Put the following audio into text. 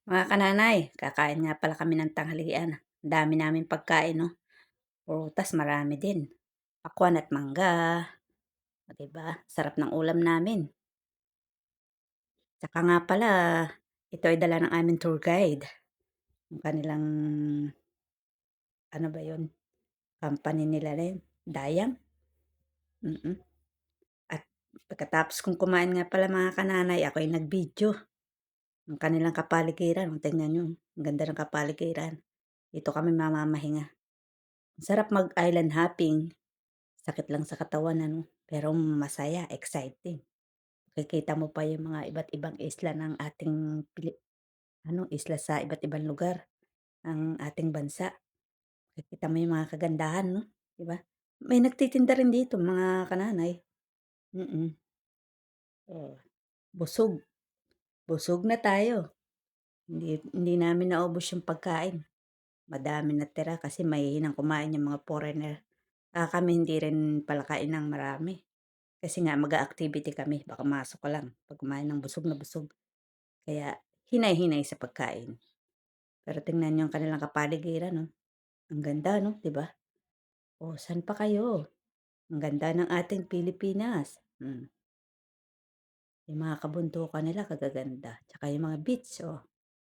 Mga kananay, kakain nga pala kami ng tanghalian. Ang dami naming pagkain, no? Prutas, marami din. Pakwan at mangga. O, diba? Sarap ng ulam namin. Tsaka nga pala, ito ay dala ng aming tour guide. Yung kanilang, ano ba yun? Company nila rin. Dayang. Mm. At pagkatapos kong kumain nga pala mga kananay, ako ay nag-video. Ang kanilang kapaligiran. Tingnan nyo, ang ganda ng kapaligiran. Dito kami mamamahinga. Ang sarap mag-island hopping. Sakit lang sa katawan ano, pero masaya, exciting. Makikita mo pa yung mga iba't ibang isla ng ating isla sa iba't ibang lugar ng ating bansa. Makikita mo yung mga kagandahan 'no, 'di ba? May nagtitinda rin dito mga kananay, mm. Oh, busog, busog na tayo. Hindi namin naubos yung pagkain. Madami natira kasi mahihinang kumain yung mga foreigner. Kami hindi rin palakain ng marami. Kasi nga mag-a-activity kami, baka masok ka lang 'pag kumain ng busog na busog. Kaya hinay-hinay sa pagkain. Pero tingnan niyo ang kanilang kapaligiran 'no, ang ganda 'no, 'di ba? Oh, saan pa kayo? Ang ganda ng ating Pilipinas, yung mga kabundukan nila kagaganda, tsaka yung mga beach, oh.